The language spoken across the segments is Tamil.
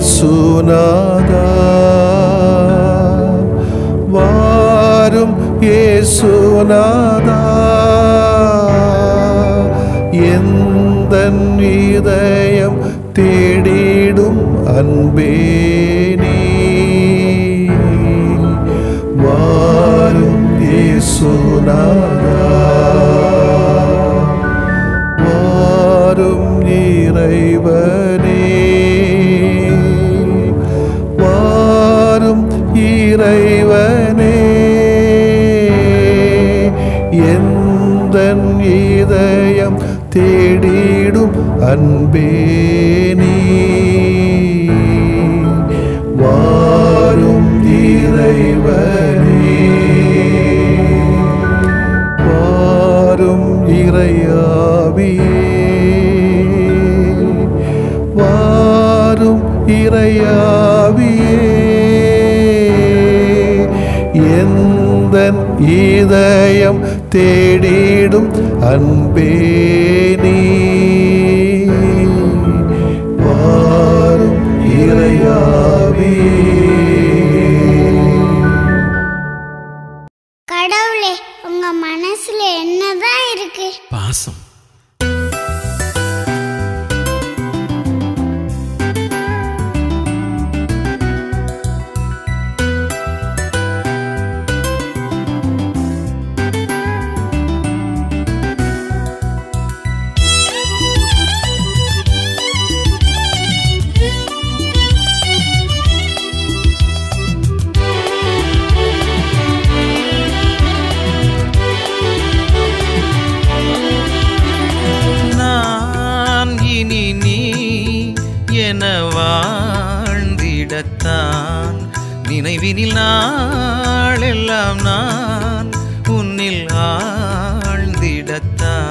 இயேசுநாதா வாரும் இயேசுநாதா எந்தன் இதயம் தேடிடும் அன்பே நீ வாரும் இயேசுநாதா வாரும் இறைவனே வாரும் இறைவனே எந்தன் இதயம் தேடிடும் அன்பே நீ வாரும் இறைவனே வாரும் இறையாவியே வாரும் இறையாவியே எந்தன் இதயம் தேடிடும் அன்பே நீ வாரும் இறையாவியே. கடவுளே, உங்க மனசுல என்னதான் இருக்கு? பாசம். வாழ்ந்திடத்தான் நினைவினில் நாளெல்லாம் நான் உன்னில் ஆழ்ந்திடத்தான்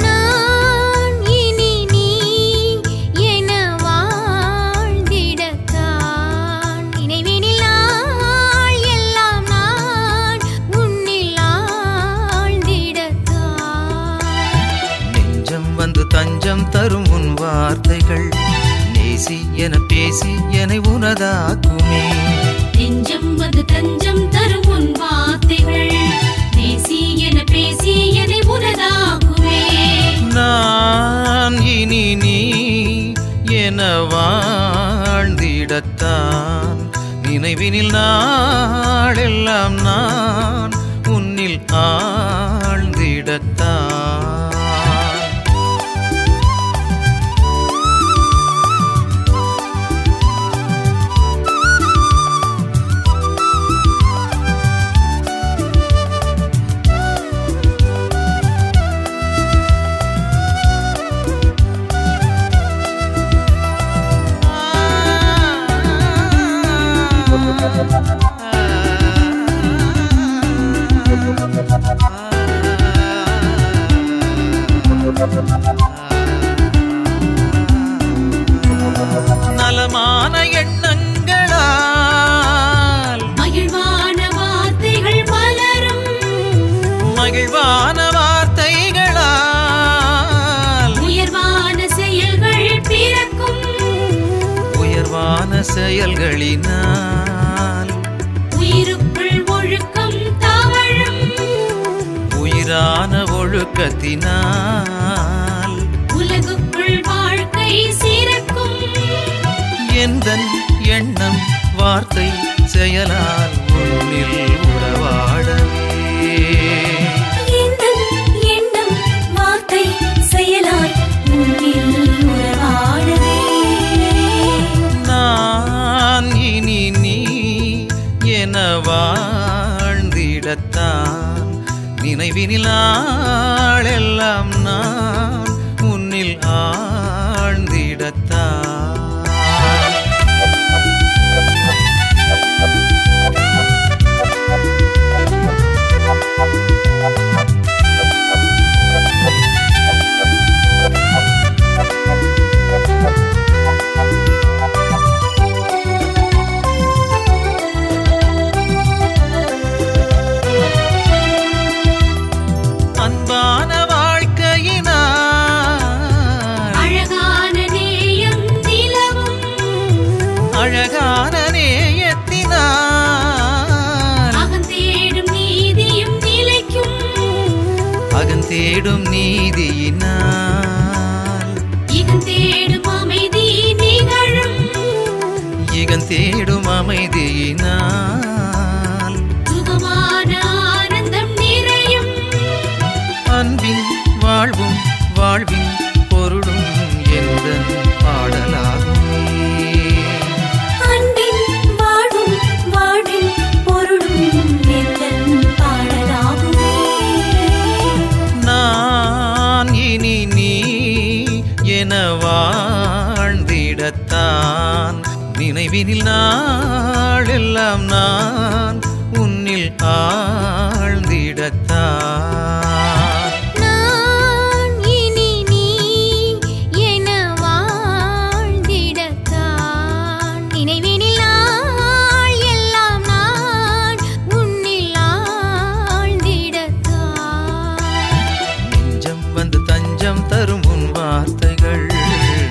நான் இனி நீ என வாழ்ந்திடத்தான் நினைவினில் நாள் எல்லாம் நான் உன்னில் ஆழ்ந்திடத்தான் நெஞ்சம் வந்து தஞ்சம் தரும் உன் வார்த்தைகள் நேசி என பேசி என்னை உனதாக்குமே. நெஞ்சம் வந்து தஞ்சம் தரும் உன் வார்த்தைகள் நேசி என பேசி என்னை உனதாக்குமே. நான் இனி நீ என வாழ்ந்திடத்தான் நினைவினில் நாளெல்லாம் நான் உன்னில் ஆழ்ந்திடத்தான் நலமான எண்ணங்களால் மகிழ்வான வார்த்தைகள் மலரும் மகிழ்வான வார்த்தைகளால் உயர்வான செயல்கள் பிறக்கும் உயர்வான செயல்களினால் உயிருக்குள் ஒழுக்கம் தவழும் உயிரான ஒழுக்கத்தினால் உலகுக்குள் வாழ்க்கை சிறக்கும் எந்தன் எண்ணம் வார்த்தை செயலால் உன்னில் உறவாடவே எந்தன் எண்ணம் வார்த்தை செயலால் உன்னில் உறவாடவே நான் இனி நீ என வாழ்ந்திடத்தான் நினைவினில் நாளெல்லாம் நான் உன்னில் ஆழ்ந்திடத்தான் அழகான நேயம் நில அகந்தேடும் நீதியினால் இகந்தேடும் அமைதி நிகழும் இகந்தேடும் அமைதியினால் சுகமான ஆனந்தம் நிறையும் அன்பின் வாழ்வும் வாழ்வின் பொருளும் எந்தன் பாடலாகுமே அன்பின் வாழ்வும் வாழ்வின் பொருளும் எந்தன் பாடலாகுமே நான் இனி நீ என வாழ்ந்திடத்தான் நினைவினில் நாளெல்லாம் நான் உன்னில் ஆழ்ந்திடத்தான் நான் இனி நீ என வாழ்ந்திடத்தான் நினைவினில் நாள் எல்லாம் நான் உன்னில் ஆழ்ந்திடத்தான் நெஞ்சம் வந்து தஞ்சம் தரும் உன் வார்த்தைகள்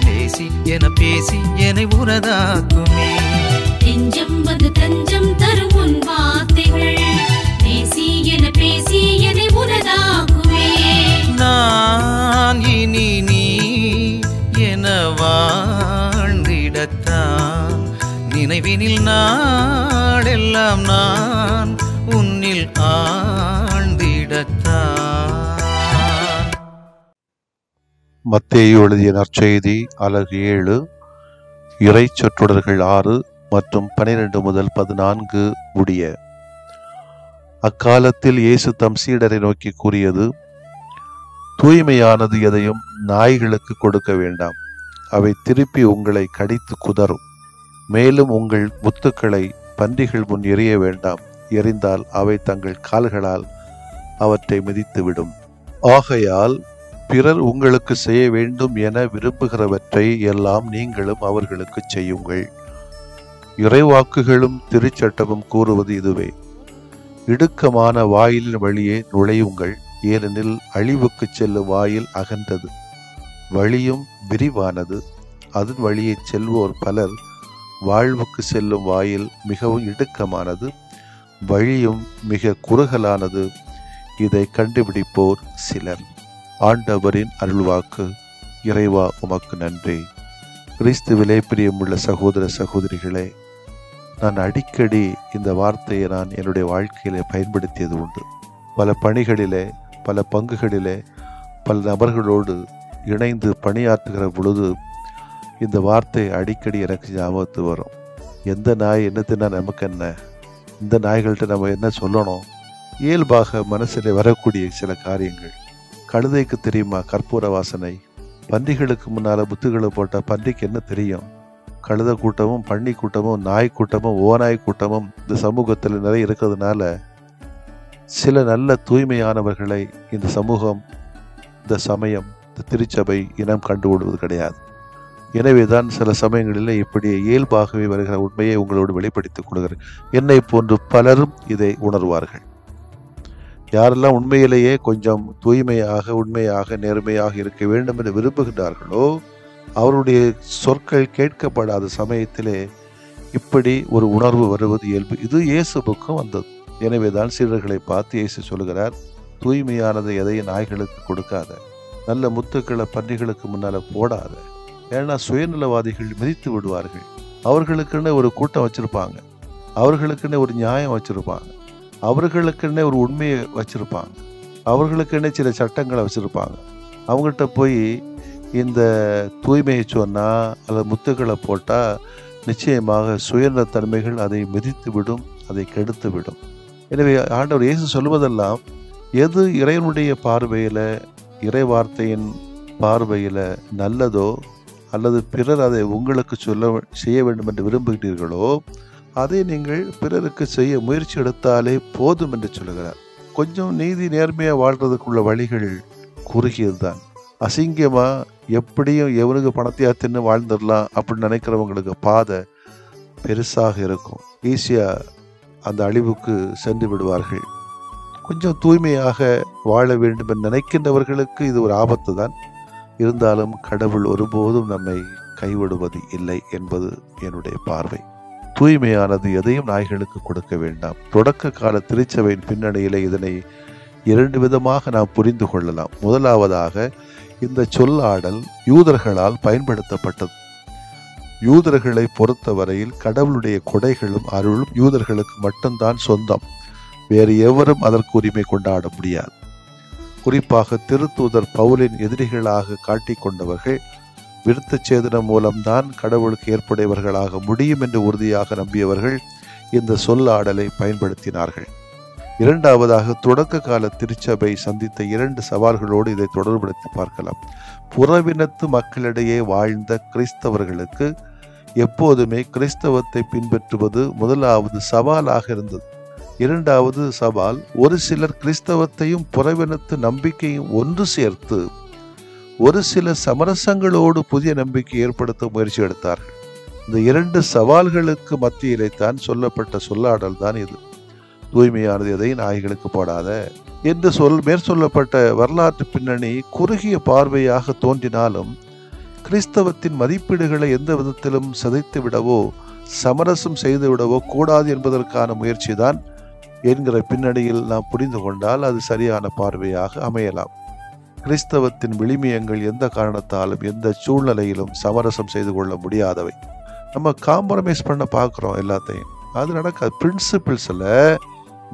நேசி என பேசி என்னை உனதாக்குமே நெஞ்சம் வந்து தஞ்சம் தரும் உன் வார்த்தைகள் பேசி என பேசி என்னை உனதாக்குமே நான் இனி நீ என வாழ்ந்திடத்தான் நினைவினில் நாளெல்லாம் நான் உன்னில் ஆழ்ந்திடத்தான். மத்தேயு எழுதிய நற்செய்தி அலகு 7 இறை சொற்றொடர்கள் 6 மற்றும் 12 முதல் 14 முடிய. அக்காலத்தில் இயேசு தம் சீடரை நோக்கி கூறியது, தூய்மையானது எதையும் நாய்களுக்கு கொடுக்க வேண்டாம், அவை திருப்பி உங்களை கடித்து குதறும். மேலும் உங்கள் முத்துக்களை பன்றிகள் முன் எறிய வேண்டாம், எறிந்தால் அவை தங்கள் கால்களால் அவற்றை மிதித்துவிடும். ஆகையால் பிறர் உங்களுக்கு செய்ய வேண்டும் என விரும்புகிறவற்றை எல்லாம் நீங்களும் அவர்களுக்கு செய்யுங்கள். இறைவாக்குகளும் திருச்சட்டமும் கூறுவது இதுவே, இடுக்கமான வாயிலின் வழியே நுழையுங்கள், ஏனெனில் அழிவுக்கு செல்லும் வாயில் அகன்றது, வழியும் விரிவானது, அதன் வழியே செல்வோர் பலர். வாழ்வுக்கு செல்லும் வாயில் மிகவும் இடுக்கமானது, வழியும் மிக குறுகலானது, இதை கண்டுபிடிப்போர் சிலர். ஆண்டவரின் அருள்வாக்கு. இறைவா உமக்கு நன்றி. கிறிஸ்துவிலே பிரியமுள்ள சகோதர சகோதரிகளே, நான் அடிக்கடி இந்த வார்த்தையை நான் என்னுடைய வாழ்க்கையிலே பயன்படுத்தியது உண்டு. பல பணிகளிலே, பல பங்குகளிலே, பல நபர்களோடு இணைந்து பணியாற்றுகிற பொழுது இந்த வார்த்தை அடிக்கடி எனக்கு ஞாபகத்து வரும். எந்த நாய் என்ன தின்னா நமக்கு என்ன, இந்த நாய்கள்கிட்ட நம்ம என்ன சொல்லணும். இயல்பாக மனசில் வரக்கூடிய சில காரியங்கள். கழுதைக்கு தெரியுமா கற்பூர வாசனை? பன்றிகளுக்கு முன்னால் புத்துகளை போட்டால் பன்றிக்கு என்ன தெரியும்? கழுதை கூட்டமும் பன்னி கூட்டமும் நாய் கூட்டமும் ஓநாய் கூட்டமும் இந்த சமூகத்தில் நிறைய இருக்கிறதுனால சில நல்ல தூய்மையானவர்களை இந்த சமூகம், இந்த சமயம், இந்த திருச்சபை இனம் கண்டுகொள்வது கிடையாது. எனவேதான் சில சமயங்களில் இப்படி இயல்பாகவே வருகிற உண்மையை உங்களோடு வெளிப்படுத்திக் கொள்கிறேன். என்னை போன்று பலரும் இதை உணர்வார்கள். யாரெல்லாம் உண்மையிலேயே கொஞ்சம் தூய்மையாக, உண்மையாக, நேர்மையாக இருக்க வேண்டும் என்று விரும்புகின்றார்களோ அவருடைய சொற்கள் கேட்கப்படாத சமயத்திலே இப்படி ஒரு உணர்வு வருவது இயல்பு. இது இயேசுவுக்கும் வந்தது. எனவேதான் சீடர்களை பார்த்து இயேசு சொல்கிறார், தூய்மையானதை எதையும் நாய்களுக்கு கொடுக்காத, நல்ல முத்துக்களை பன்றிகளுக்கு முன்னால் போடாத. ஏன்னா சுயநலவாதிகள் மிதித்து விடுவார்கள். அவர்களுக்குன்னு ஒரு கூட்டம் வச்சிருப்பாங்க, அவர்களுக்குன்னு ஒரு நியாயம் வச்சிருப்பாங்க, அவர்களுக்குன்னே ஒரு உண்மையை வச்சிருப்பாங்க, அவர்களுக்குன்னே சில சட்டங்களை வச்சிருப்பாங்க. அவங்கள்ட்ட போய் இந்த தூய்மையை சொன்னால் அல்லது முத்துக்களை போட்டால் நிச்சயமாக சுயநலத்தன்மைகள் அதை மிதித்து விடும், அதை கெடுத்து விடும். எனவே ஆண்டவர் இயேசு சொல்வதெல்லாம் எது இறைவனுடைய பார்வையில், இறை வார்த்தையின் பார்வையில் நல்லதோ அல்லது பிறர் அதை உங்களுக்கு செய்ய வேண்டும் என்று விரும்புகிறீர்களோ அதை நீங்கள் பிறருக்கு செய்ய முயற்சி எடுத்தாலே போதும் என்று சொல்லுகிறார். கொஞ்சம் நீதி நேர்மையாக வாழ்றதுக்குள்ள வழிகள் குறுகியது தான். அசிங்கமாக எப்படியும் எவனுக்கு பணத்தையாக தின்னு வாழ்ந்துடலாம் அப்படின்னு நினைக்கிறவங்களுக்கு பாதை பெருசாக இருக்கும். ஈஸியாக அந்த அழிவுக்கு சென்று விடுவார்கள். கொஞ்சம் தூய்மையாக வாழ வேண்டும் என்று நினைக்கின்றவர்களுக்கு இது ஒரு ஆபத்து தான். இருந்தாலும் கடவுள் ஒருபோதும் நம்மை கைவிடுவது இல்லை என்பது என்னுடைய பார்வை. தூய்மையானது எதையும் நாய்களுக்கு கொடுக்க வேண்டாம். தொடக்க கால திருச்சபையின் பின்னணியிலே இதனை 2 விதமாக நாம் புரிந்து கொள்ளலாம். முதலாவதாக, இந்த சொல்லாடல் யூதர்களால் பயன்படுத்தப்பட்டது. யூதர்களை பொறுத்தவரையில் கடவுளுடைய கொடைகளும் அருளும் யூதர்களுக்கு மட்டும்தான் சொந்தம். வேறு எவரும் அதற்கு உரிமை கொண்டாட முடியாது. குறிப்பாக திருத்தூதர் பவுலின் எதிரிகளாக காட்டிக்கொண்டவர்கள் விருத்த சேதனம் மூலம்தான் கடவுளுக்கு ஏற்புடையவர்களாக முடியும் என்று உறுதியாக நம்பியவர்கள் இந்த சொல்லாடலை பயன்படுத்தினார்கள். இரண்டாவதாக, தொடக்க கால திருச்சபை சந்தித்த 2 சவால்களோடு இதை தொடர்படுத்தி பார்க்கலாம். புறவினத்து மக்களிடையே வாழ்ந்த கிறிஸ்தவர்களுக்கு எப்போதுமே கிறிஸ்தவத்தை பின்பற்றுவது முதலாவது சவாலாக இருந்தது. இரண்டாவது சவால், ஒரு சிலர் கிறிஸ்தவத்தையும் புறவினத்து நம்பிக்கையும் ஒன்று சேர்த்து ஒரு சில சமரசங்களோடு புதிய நம்பிக்கை ஏற்படுத்த முயற்சி எடுத்தார்கள். இந்த 2 சவால்களுக்கு மத்தியிலே தான் சொல்லப்பட்ட சொல்லாடல் தான் இது. தூய்மையானது எதை நாய்களுக்கு போடாத என்று மேற்சொல்லப்பட்ட வரலாற்று பின்னணி குறுகிய பார்வையாக தோன்றினாலும் கிறிஸ்தவத்தின் மதிப்பீடுகளை எந்த விதத்திலும் சிதைத்து விடவோ சமரசம் செய்து விடவோ கூடாது என்பதற்கான முயற்சி தான் என்கிற பின்னணியில் நாம் புரிந்து கொண்டால் அது சரியான பார்வையாக அமையலாம். கிறிஸ்தவத்தின் விளிமியங்கள் எந்த காரணத்தாலும் எந்த சூழ்நிலையிலும் சமரசம் செய்து கொள்ள முடியாதவை. நம்ம காம்ப்ரமைஸ் பண்ண பார்க்குறோம் எல்லாத்தையும், அது நடக்காது. பிரின்சிபிள்ஸில்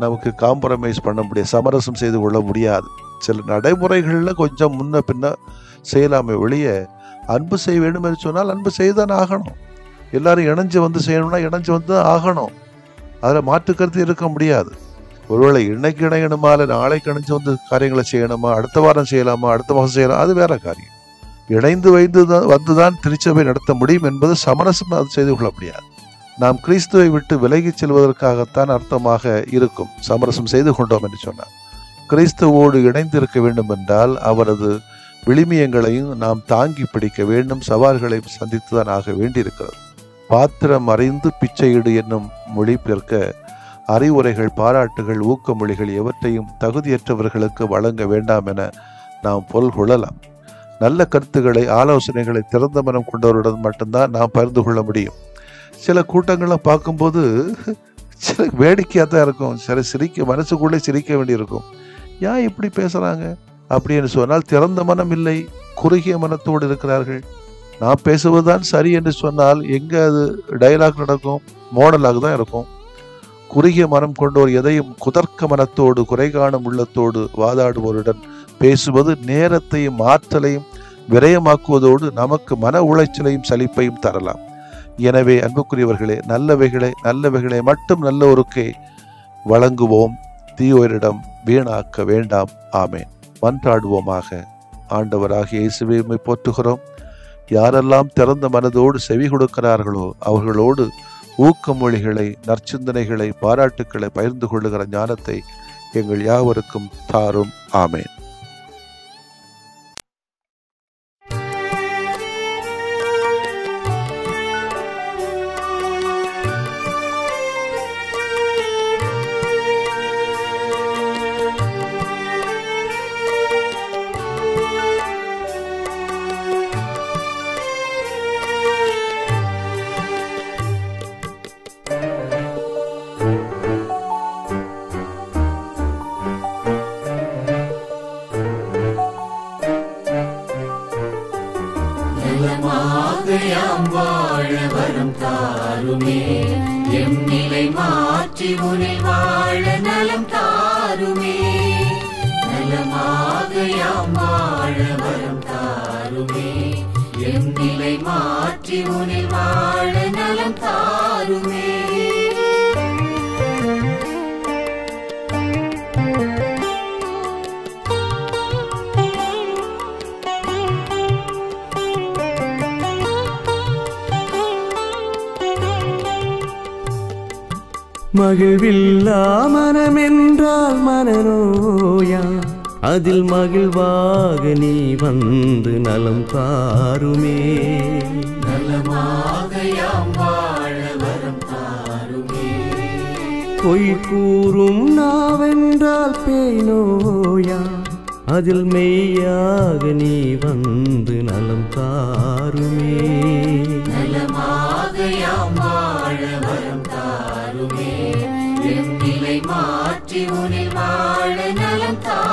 நமக்கு காம்ப்ரமைஸ் பண்ண முடியாது, சமரசம் செய்து கொள்ள முடியாது. சில நடைமுறைகளில் கொஞ்சம் முன்ன பின்ன செய்யலாமே வெளியே, அன்பு செய்ய வேண்டும் என்று சொன்னால் அன்பு செய்தான் ஆகணும். எல்லாரும் இணைஞ்சு வந்து செய்யணும்னா இணைஞ்சு வந்து தான் ஆகணும். அதில் மாற்றுக்கருத்து இருக்க முடியாது. ஒருவேளை இன்னைக்கு இணையணுமா இல்லை நாளைக்கு இணைஞ்சு வந்து காரியங்களை செய்யணுமா, அடுத்த வாரம் செய்யலாமா, அடுத்த மாதம் செய்யலாம், அது வேற காரியம். இணைந்து வந்துதான் திருச்சபை நடத்த முடியும் என்பது சமரசம் அது செய்து கொள்ள முடியாது. நாம் கிறிஸ்துவை விட்டு விலகி செல்வதற்காகத்தான் அர்த்தமாக இருக்கும் சமரசம் செய்து கொண்டோம் என்று சொன்னார். கிறிஸ்துவோடு இணைந்து இருக்க வேண்டும் என்றால் அவரது விளிமியங்களையும் நாம் தாங்கி பிடிக்க வேண்டும், சவால்களை சந்தித்துதான் ஆக வேண்டியிருக்கிறது. பாத்திரம் அறிந்து பிச்சையிடு என்னும் மொழிபெயர்க்க அறிவுரைகள், பாராட்டுகள், ஊக்கமொழிகள் எவற்றையும் தகுதியற்றவர்களுக்கு வழங்க வேண்டாம் என நாம் பொருள் கொள்ளலாம். நல்ல கருத்துக்களை, ஆலோசனைகளை திறந்த மனம் கொண்டவருடன் மட்டும்தான் நாம் பகிர்ந்து கொள்ள முடியும். சில கூட்டங்களை பார்க்கும்போது சில வேடிக்கையாக தான் இருக்கும், சில மனசுக்குள்ளே சிரிக்க வேண்டியிருக்கும். ஏன் இப்படி பேசுகிறாங்க அப்படின்னு சொன்னால் திறந்த மனம் இல்லை, குறுகிய மனத்தோடு இருக்கிறார்கள். நான் பேசுவதுதான் சரி என்று சொன்னால் எங்கே அது டயலாக் நடக்கும், மோனலாக தான் இருக்கும். குறுகிய மனம் கொண்டோர் எதையும் குதர்க்க மனத்தோடு குறை காணும் உள்ளத்தோடு வாதாடுவோருடன் பேசுவது நேரத்தையும் ஆற்றலையும் விரயமாக்குவதோடு நமக்கு மன உளைச்சலையும் சலிப்பையும் தரலாம். எனவே அன்புக்குரியவர்களே, நல்லவைகளை மட்டும் நல்லோருக்கே வழங்குவோம், தீயோரிடம் வீணாக்க வேண்டாம். ஆமேன். மன்றாடுவோமாக. ஆண்டவராகிய இயேசுவே, உம்மை போற்றுகிறோம். யாரெல்லாம் திறந்த மனதோடு செவி கொடுக்கிறார்களோ அவர்களோடு ஊக்கமொழிகளை, நற்சிந்தனைகளை, பாராட்டுக்களை பகிர்ந்து கொள்ளுகிற ஞானத்தை எங்கள் யாவருக்கும் தாரும். ஆமேன். வாழ வரம் தாருமே, எம் நிலை மாற்றி உனில் வாழ நலம் தாருமே. நலமாக யாம் வாழ வரம் தாருமே, எம் நிலை மாற்றி உனில் வாழ நலம் தாருமே. மகிழ்வில்லா மனமென்றால் மனநோயா, அதில் மகிழ்வாக நீ வந்து நலம் தாருமே. நலமாக யாம் வாழ வரம் தாருமே. பொய் கூறும் நாவென்றால் பேய் நோயா, அதில் மெய்யாக நீ வந்து நலம் தாருமே. நலமாக யாம் வாழ வரம் தாருமே, எம் நிலை மாற்றி உனில் வாழ நலம் தாருமே.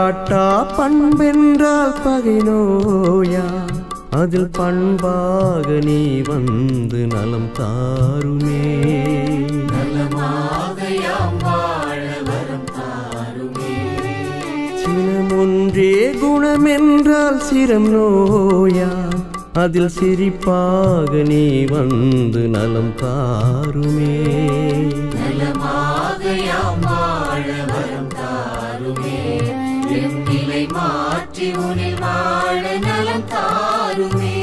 பாராட்டா பண்பென்றால் பகை நோயா அதில் பண்பாக நீ வந்து நலம் தாருமே. சினமொன்றே குணமென்றால் சிரம் நோயா அதில் சிரிப்பாக நீ வந்து நலம் தாருமே. மாற்றி உனில் வாழ நலம் தாருமே.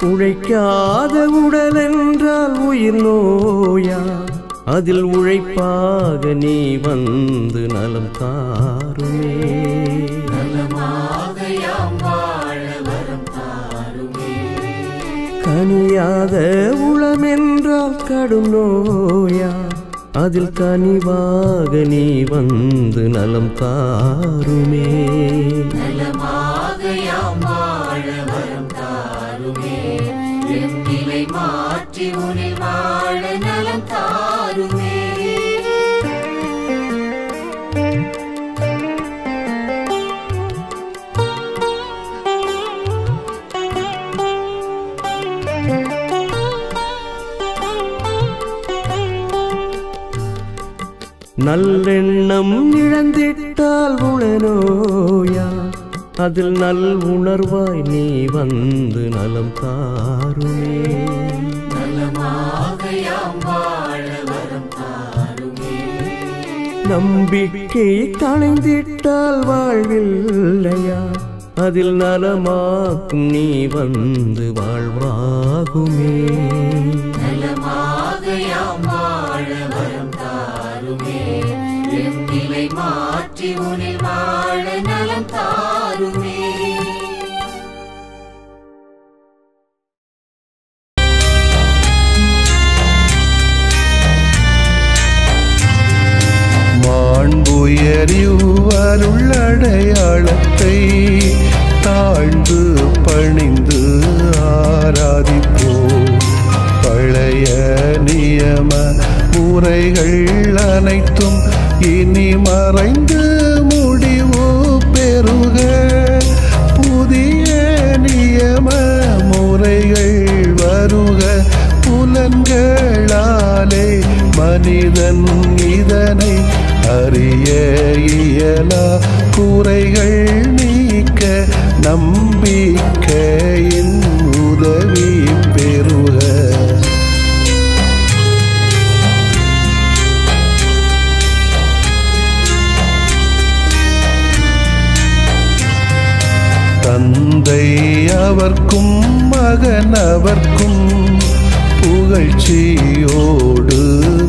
உழைக்காத உடல் என்றால் உயிர் நோயா அதில் உழைப்பாக நீ வந்து நலம் தாருமே. கனியாத உளமென்றால் கடும் நோயா அதில் கனிவாக நீ வந்து நலம் தாருமே. மாற்றி உனில் வாழ நலம் தாருமே. நல்லெண்ணம் இழந்திட்டால் உளநோயா அதில் நல் உணர்வாய் நீ வந்து நலம் தாருமே. நம்பிக்கை களைந்திட்டால் வாழ்வில்லையா அதில் நலமாக்கும் நீ வந்து வாழ்வாகுமே. மாற்றி உனில் வாழ நலம் தாருமே. மாண்புயரியுள்ளடையாளத்தை தாழ்ந்து பணிந்து ஆராதிப்போம். பழைய நியம முறைகள் அனைத்தும் இனி மறைந்து முடிவு பெறுக. புதிய நியம முறைகள் வருக. புலன்களாலே மனிதன் இதனை அறிய இயலா. குறைகள் நீக்க நம்பிக்கையின் உதவி பெறுக. தந்தை அவர்க்கும் மகன் அவர்க்கும் புகழ்ச்சியோடு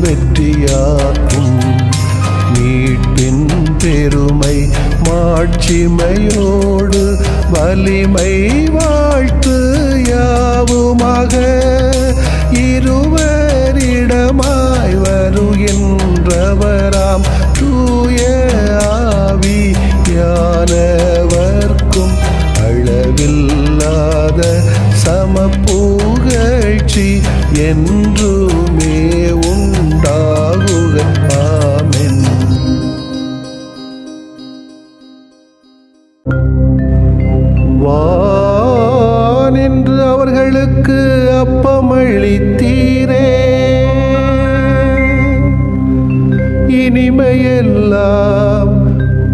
வெற்றியாக்கும். மீட்பின் பெருமை மாட்சிமையோடு வலிமை வாழ்த்து யாவுமாக. இருவரிடமாய் வருகின்றவராம் தூய ஆவியானவர்க்கும் அளவில்லாத சமப்புகழ்ச்சி என்றுமே உண்டாகுக. ஆமென். வானின்று அவர்களுக்கு அப்பமளித்தீரே. இனிமையெல்லாம்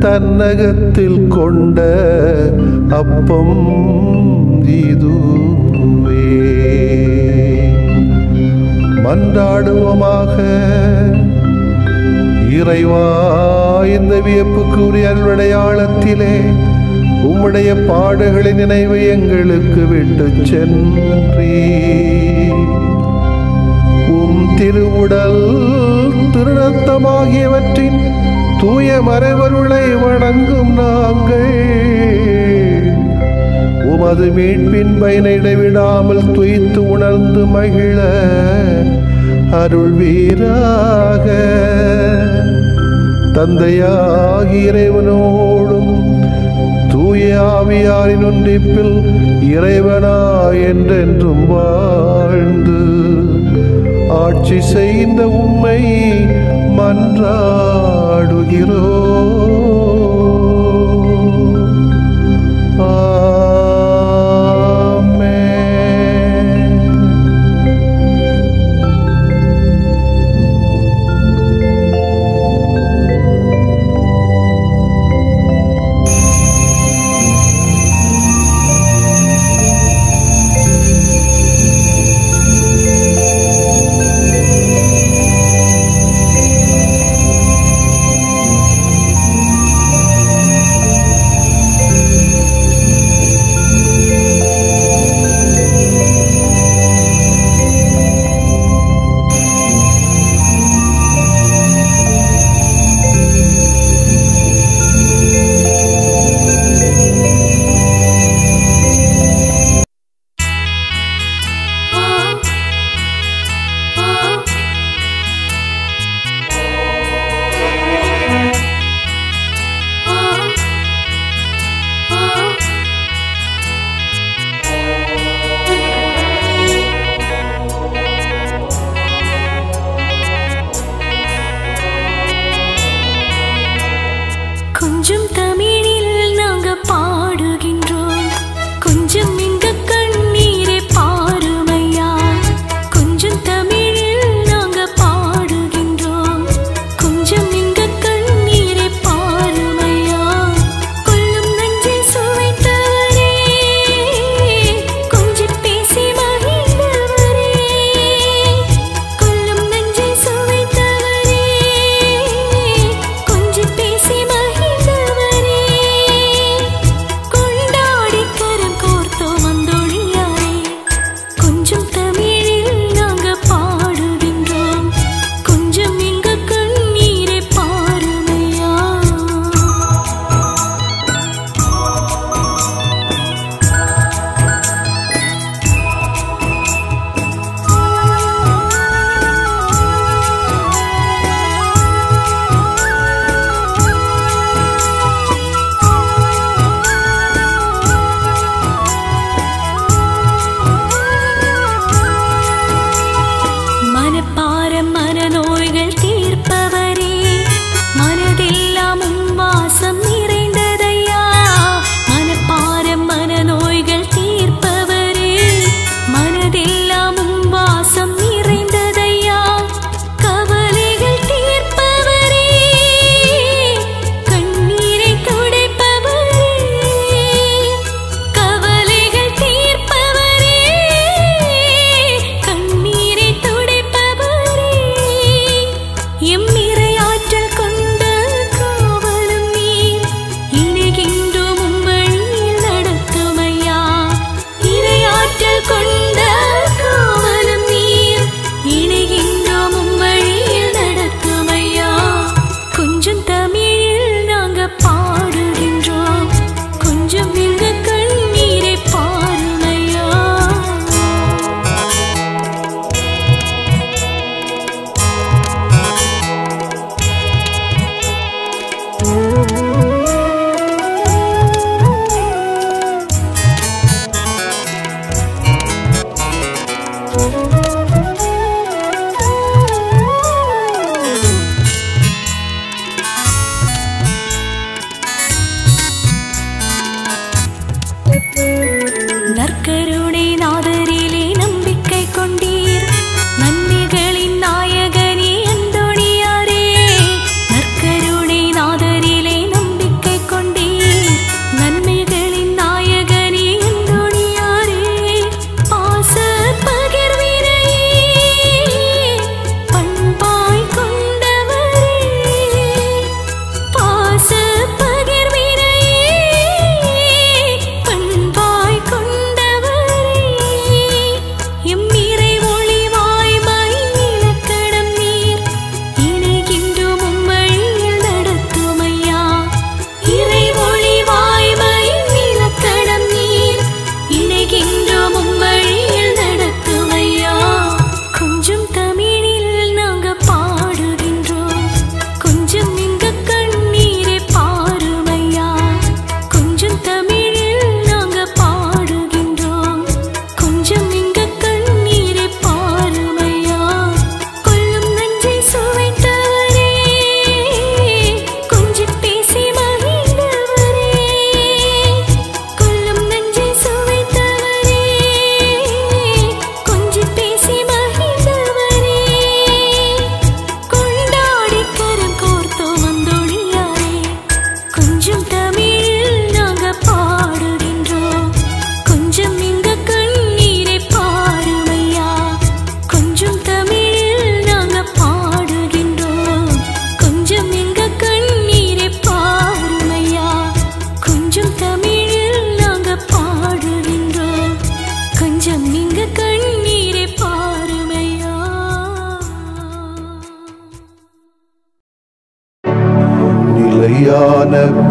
தன்னகத்தில் கொண்ட அப்பம் இதுவே. மன்றாடுவோமாக. இறைவா, இந்த வியப்புக்குரிய அருளடையாளத்திலே உம்முடைய பாடுகளின் நினைவை எங்களுக்கு விட்டு சென்றீர். உம் திருவுடல் திருரத்தமாகியவற்றின் தூய மறைவருளை வணங்கும் நாங்கள் உமது மீட்பின் பயனை இடைவிடாமல் துய்த்து உணர்ந்து மகிழ அருள்வீராக. தந்தையாகி இறைவனோடும் தூய ஆவியாரின் ஒன்றிப்பில் இறைவனா என்றென்றும் வாழ்ந்து ஆட்சி செய்த உம்மை மன்றாடுகிறோம்.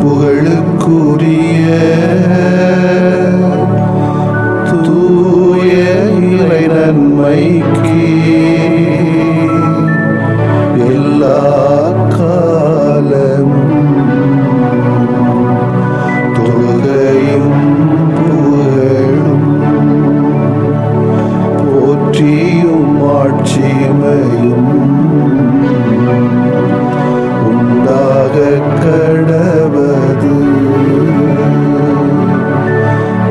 புகழுக்குரிய தூய இறை நன்மைக்கு எல்லா காலமும் தொழுகையும் புகழும் போற்றியும் ஆட்சிமையும் உண்டாக கடவது.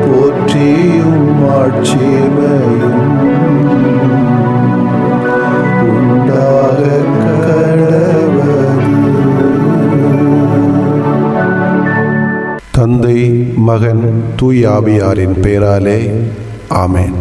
போற்றியும் ஆட்சிமையும் உண்டாக கடவது. தந்தை, மகன், தூய ஆவியாரின் பெயராலே ஆமென்.